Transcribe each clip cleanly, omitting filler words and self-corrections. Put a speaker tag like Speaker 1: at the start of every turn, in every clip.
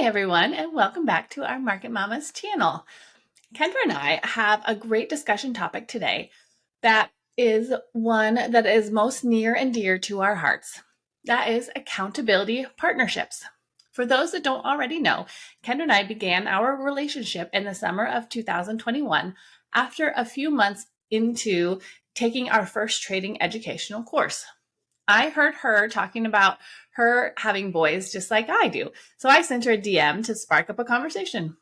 Speaker 1: Hi, everyone, and welcome back to our Market Mamas channel. Kendra and I have a great discussion topic today that is one that is most near and dear to our hearts. That is accountability partnerships. For those that don't already know, Kendra and I began our relationship in the summer of 2021 after a few months into taking our first trading educational course. I heard her talking about her having boys just like I do. So I sent her a DM to spark up a conversation.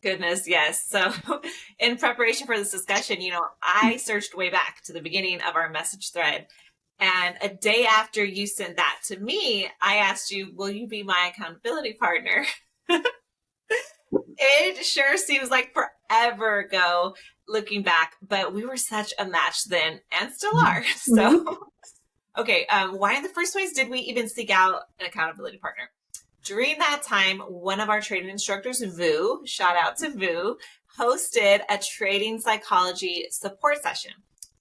Speaker 2: Goodness, yes. So in preparation for this discussion, I searched way back to the beginning of our message thread. And a day after you sent that to me, I asked you, will you be my accountability partner? It sure seems like forever ago looking back, but we were such a match then and still are. So, okay, why in the first place did we even seek out an accountability partner? During that time, one of our trading instructors, Vu, shout out to Vu, hosted a trading psychology support session.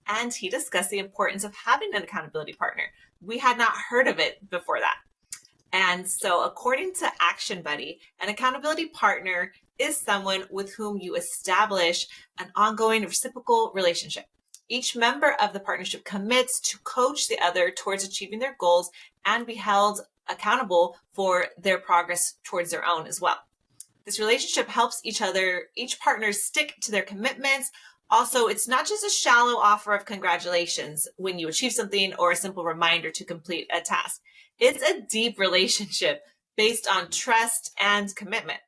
Speaker 2: And he discussed the importance of having an accountability partner. We had not heard of it before that. And so according to Action Buddy, an accountability partner is someone with whom you establish an ongoing reciprocal relationship. Each member of the partnership commits to coach the other towards achieving their goals and be held accountable for their progress towards their own as well. This relationship helps each partner stick to their commitments. Also, it's not just a shallow offer of congratulations when you achieve something or a simple reminder to complete a task. It's a deep relationship based on trust and commitment,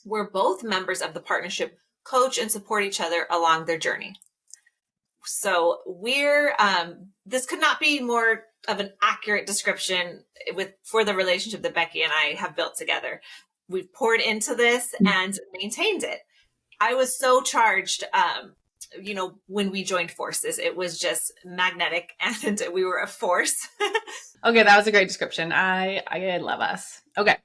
Speaker 2: where both members of the partnership coach and support each other along their journey. So this could not be more of an accurate description for the relationship that Becky and I have built together. We've poured into this and maintained it. I was so charged, when we joined forces. It was just magnetic and we were a force.
Speaker 1: Okay, that was a great description. I love us. Okay.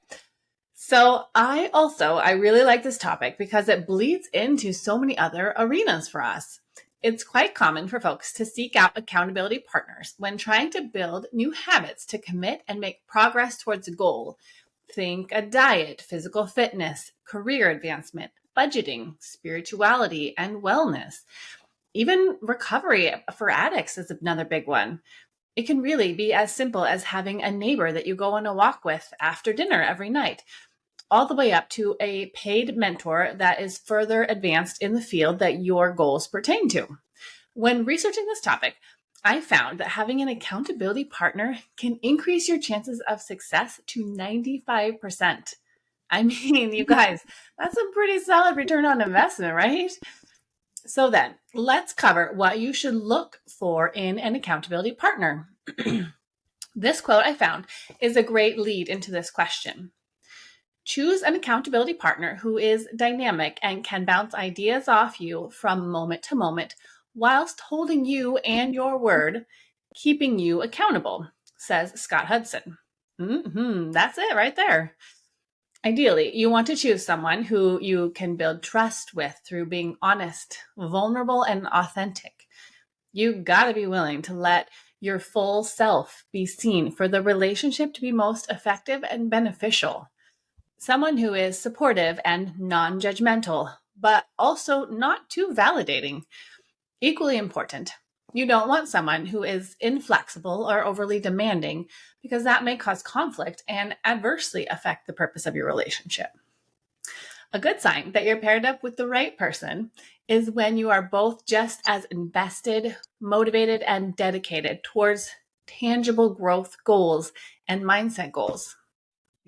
Speaker 1: So I really like this topic because it bleeds into so many other arenas for us. It's quite common for folks to seek out accountability partners when trying to build new habits to commit and make progress towards a goal. Think a diet, physical fitness, career advancement, budgeting, spirituality, and wellness. Even recovery for addicts is another big one. It can really be as simple as having a neighbor that you go on a walk with after dinner every night, all the way up to a paid mentor that is further advanced in the field that your goals pertain to. When researching this topic, I found that having an accountability partner can increase your chances of success to 95%. I mean, you guys, that's a pretty solid return on investment, right? So then, let's cover what you should look for in an accountability partner. This quote I found is a great lead into this question. Choose an accountability partner who is dynamic and can bounce ideas off you from moment to moment whilst holding you and your word, keeping you accountable, says Scott Hudson. That's it right there. Ideally, you want to choose someone who you can build trust with through being honest, vulnerable, and authentic. You gotta be willing to let your full self be seen for the relationship to be most effective and beneficial. Someone who is supportive and non-judgmental, but also not too validating. Equally important, you don't want someone who is inflexible or overly demanding because that may cause conflict and adversely affect the purpose of your relationship. A good sign that you're paired up with the right person is when you are both just as invested, motivated, and dedicated towards tangible growth goals and mindset goals.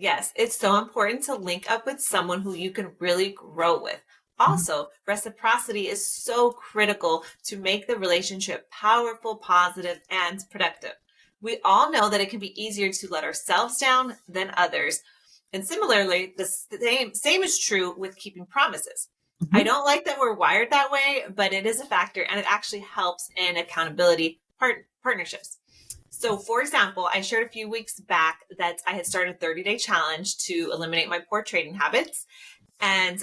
Speaker 2: Yes, it's so important to link up with someone who you can really grow with. Also, reciprocity is so critical to make the relationship powerful, positive, and productive. We all know that it can be easier to let ourselves down than others. And similarly, the same is true with keeping promises. I don't like that we're wired that way, but it is a factor and it actually helps in accountability partnerships. So for example, I shared a few weeks back that I had started a 30-day challenge to eliminate my poor trading habits. And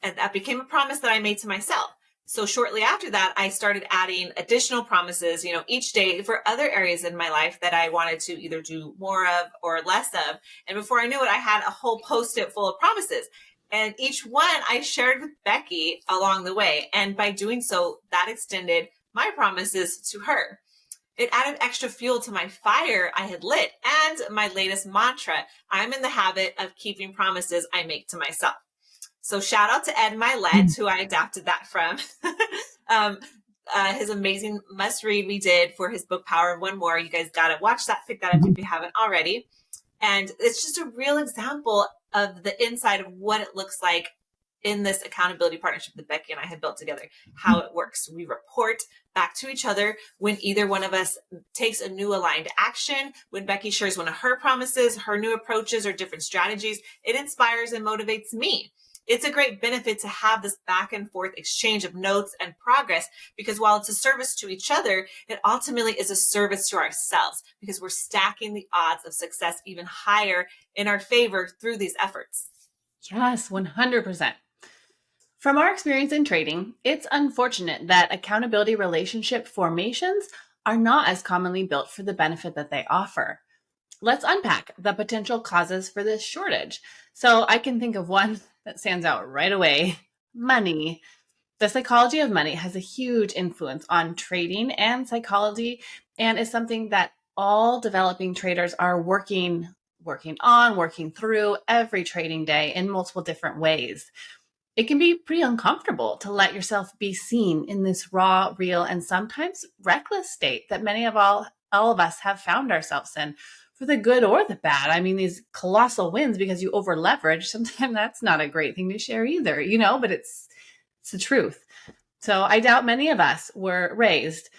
Speaker 2: that became a promise that I made to myself. So shortly after that, I started adding additional promises, each day for other areas in my life that I wanted to either do more of or less of. And before I knew it, I had a whole post-it full of promises. And each one I shared with Becky along the way. And by doing so, that extended my promises to her. It added extra fuel to my fire I had lit. And my latest mantra, I'm in the habit of keeping promises I make to myself. So shout out to Ed Milet, who I adapted that from. His amazing must read we did for his book, Power of One More. You guys got to watch that, pick that up if you haven't already. And it's just a real example of the inside of what it looks like in this accountability partnership that Becky and I have built together, how it works. We report back to each other when either one of us takes a new aligned action, when Becky shares one of her promises, her new approaches or different strategies. It inspires and motivates me. It's a great benefit to have this back and forth exchange of notes and progress, because while it's a service to each other, it ultimately is a service to ourselves, because we're stacking the odds of success even higher in our favor through these efforts.
Speaker 1: Yes, 100%. From our experience in trading, it's unfortunate that accountability relationship formations are not as commonly built for the benefit that they offer. Let's unpack the potential causes for this shortage. So I can think of one that stands out right away: money. The psychology of money has a huge influence on trading and psychology, and is something that all developing traders are working through every trading day in multiple different ways. It can be pretty uncomfortable to let yourself be seen in this raw, real, and sometimes reckless state that many of all of us have found ourselves in, for the good or the bad. I mean, these colossal wins because you over leverage, sometimes that's not a great thing to share either, but it's the truth. So I doubt many of us were raised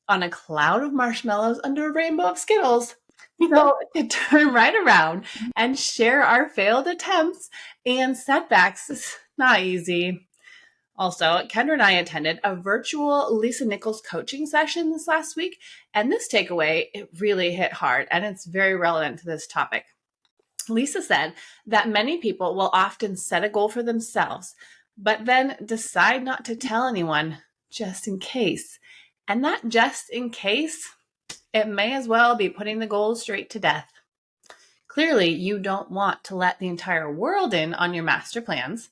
Speaker 1: on a cloud of marshmallows under a rainbow of Skittles. So to turn right around and share our failed attempts and setbacks is not easy. Also, Kendra and I attended a virtual Lisa Nichols coaching session this last week, and this takeaway, it really hit hard, and it's very relevant to this topic. Lisa said that many people will often set a goal for themselves, but then decide not to tell anyone just in case. And that just in case, it may as well be putting the goal straight to death. Clearly, you don't want to let the entire world in on your master plans,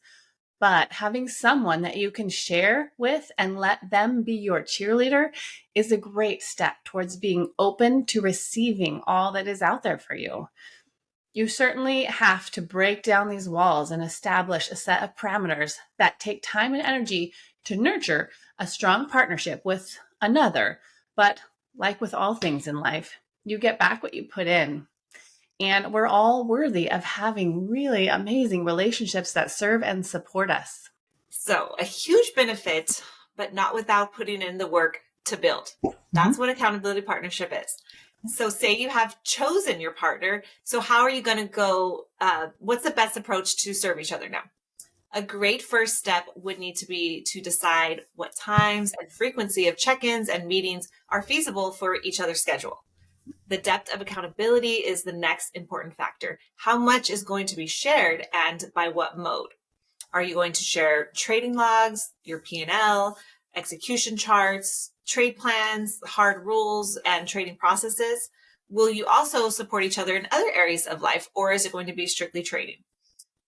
Speaker 1: but having someone that you can share with and let them be your cheerleader is a great step towards being open to receiving all that is out there for you. You certainly have to break down these walls and establish a set of parameters that take time and energy to nurture a strong partnership with another. But like with all things in life, you get back what you put in. And we're all worthy of having really amazing relationships that serve and support us.
Speaker 2: So a huge benefit, but not without putting in the work to build. That's what accountability partnership is. So say you have chosen your partner. So how are you going to go? What's the best approach to serve each other now? A great first step would need to be to decide what times and frequency of check-ins and meetings are feasible for each other's schedule. The depth of accountability is the next important factor. How much is going to be shared and by what mode? Are you going to share trading logs, your P&L, execution charts, trade plans, hard rules, and trading processes? Will you also support each other in other areas of life, or is it going to be strictly trading?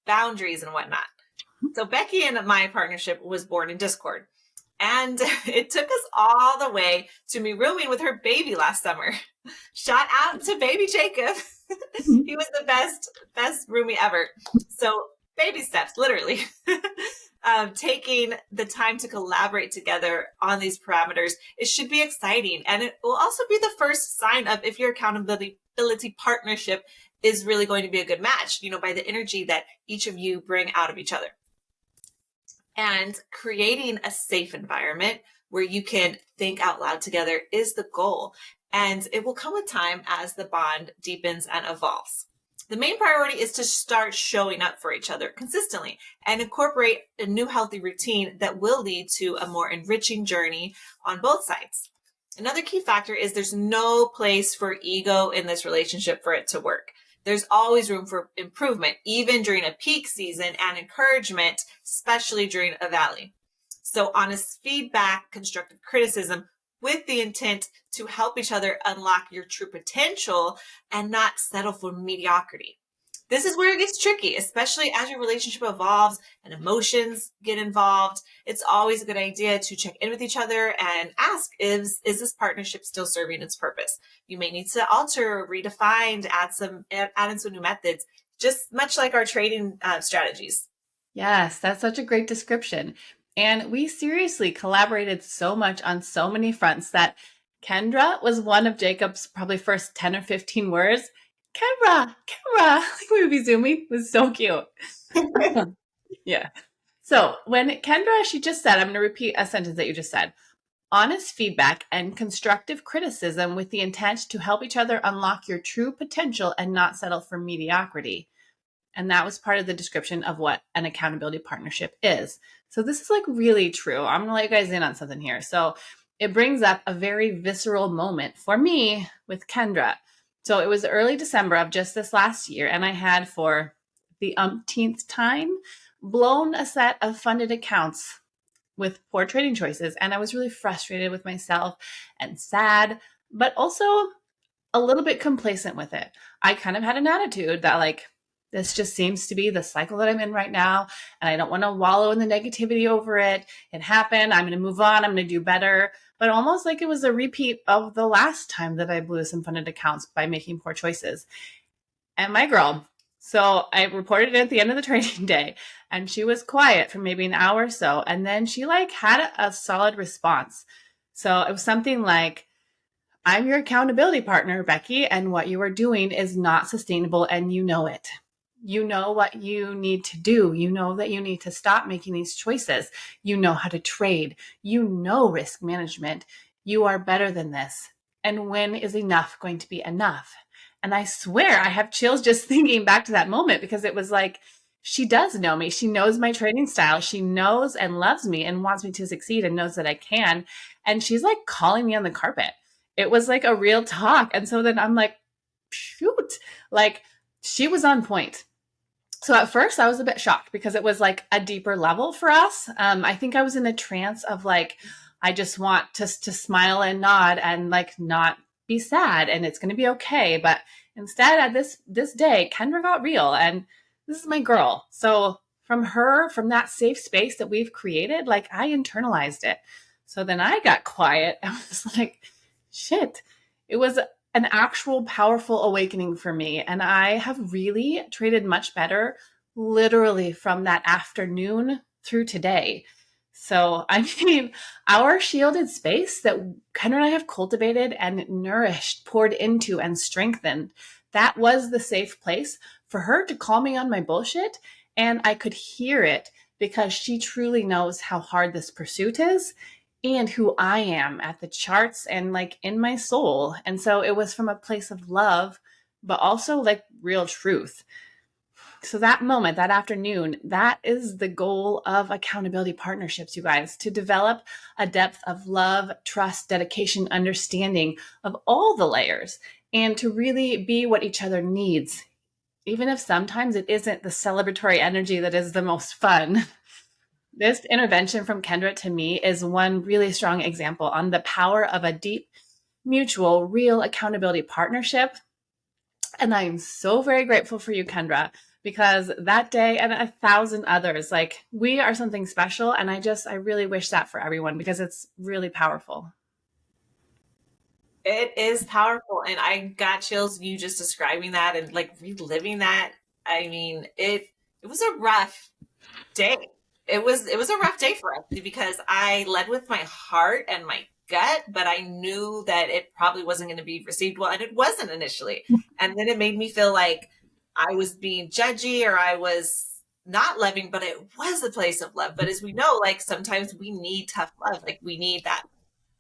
Speaker 2: Boundaries and whatnot. So Becky and my partnership was born in Discord. And it took us all the way to me rooming with her baby last summer. Shout out to baby Jacob. He was the best roomie ever. So baby steps, literally. Taking the time to collaborate together on these parameters, it should be exciting. And it will also be the first sign of if your accountability partnership is really going to be a good match, by the energy that each of you bring out of each other. And creating a safe environment where you can think out loud together is the goal. And it will come with time as the bond deepens and evolves. The main priority is to start showing up for each other consistently and incorporate a new healthy routine that will lead to a more enriching journey on both sides. Another key factor is there's no place for ego in this relationship for it to work. There's always room for improvement, even during a peak season, and encouragement, especially during a valley. So honest feedback, constructive criticism with the intent to help each other unlock your true potential and not settle for mediocrity. This is where it gets tricky, especially as your relationship evolves and emotions get involved. It's always a good idea to check in with each other and ask, is this partnership still serving its purpose? You may need to alter, redefine, add in some new methods, just much like our trading strategies.
Speaker 1: Yes, that's such a great description. And we seriously collaborated so much on so many fronts that Kendra was one of Jacob's probably first 10 or 15 words. Kendra, like we would be zooming. It was so cute. Yeah. So when Kendra, she just said, I'm going to repeat a sentence that you just said. Honest feedback and constructive criticism with the intent to help each other unlock your true potential and not settle for mediocrity. And that was part of the description of what an accountability partnership is. So this is like really true. I'm going to let you guys in on something here. So it brings up a very visceral moment for me with Kendra. So it was early December of just this last year, and I had for the umpteenth time blown a set of funded accounts with poor trading choices. And I was really frustrated with myself and sad, but also a little bit complacent with it. I kind of had an attitude that like, this just seems to be the cycle that I'm in right now. And I don't want to wallow in the negativity over it. It happened. I'm going to move on. I'm going to do better. But almost like it was a repeat of the last time that I blew some funded accounts by making poor choices. And my girl, so I reported it at the end of the trading day, and she was quiet for maybe an hour or so. And then she like had a solid response. So it was something like, I'm your accountability partner, Becky, and what you are doing is not sustainable, and you know it. You know what you need to do. You know that you need to stop making these choices. You know how to trade. You know risk management. You are better than this. And when is enough going to be enough? And I swear I have chills just thinking back to that moment, because it was like, she does know me. She knows my trading style. She knows and loves me and wants me to succeed and knows that I can. And she's like calling me on the carpet. It was like a real talk. And so then I'm like, shoot, like she was on point. So at first I was a bit shocked because it was like a deeper level for us. I think I was in a trance of like, I just want to smile and nod and like not be sad and it's going to be okay. But instead at this day, Kendra got real, and this is my girl. So from her, from that safe space that we've created, like I internalized it. So then I got quiet. I was like, shit, it was an actual powerful awakening for me. And I have really traded much better, literally from that afternoon through today. So, I mean, our shielded space that Kendra and I have cultivated and nourished, poured into and strengthened, that was the safe place for her to call me on my bullshit. And I could hear it because she truly knows how hard this pursuit is and who I am at the charts and like in my soul. And so it was from a place of love, but also like real truth. So that moment, that afternoon, that is the goal of accountability partnerships, you guys, to develop a depth of love, trust, dedication, understanding of all the layers, and to really be what each other needs, even if sometimes it isn't the celebratory energy that is the most fun. This intervention from Kendra to me is one really strong example on the power of a deep, mutual, real accountability partnership. And I am so very grateful for you, Kendra, because that day and 1,000 others, like we are something special. And I really wish that for everyone because it's really powerful.
Speaker 2: It is powerful. And I got chills you just describing that and like reliving that. I mean, it was a rough day. It was a rough day for us because I led with my heart and my gut, but I knew that it probably wasn't going to be received well, and it wasn't initially. And then it made me feel like I was being judgy or I was not loving, but it was a place of love. But as we know, like sometimes we need tough love. Like we need that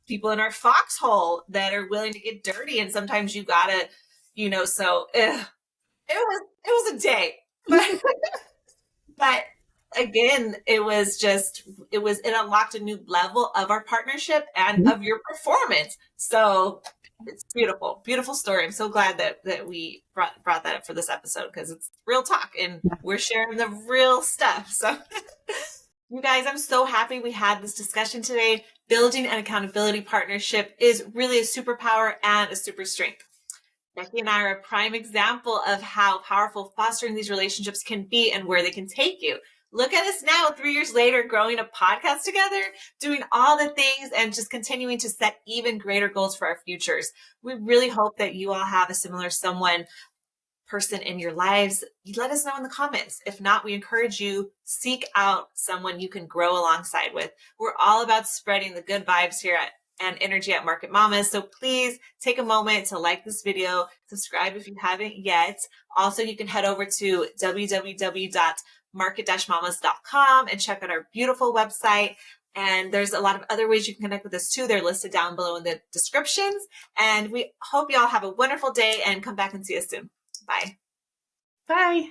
Speaker 2: people in our foxhole that are willing to get dirty. And sometimes you gotta, so it was a day, but again, it unlocked a new level of our partnership and of your performance. So it's beautiful, beautiful story. I'm so glad that we brought that up for this episode because it's real talk and we're sharing the real stuff. So You guys, I'm so happy we had this discussion today. Building an accountability partnership is really a superpower and a super strength. Becky and I are a prime example of how powerful fostering these relationships can be and where they can take you. Look at us now, 3 years later, growing a podcast together, doing all the things and just continuing to set even greater goals for our futures. We really hope that you all have a similar person in your lives. You let us know in the comments. If not, we encourage you, seek out someone you can grow alongside with. We're all about spreading the good vibes here and energy at Market Mamas. So please take a moment to like this video, subscribe if you haven't yet. Also, you can head over to www.market-mamas.com and check out our beautiful website. And there's a lot of other ways you can connect with us too. They're listed down below in the descriptions. And we hope you all have a wonderful day and come back and see us soon. Bye.
Speaker 1: Bye.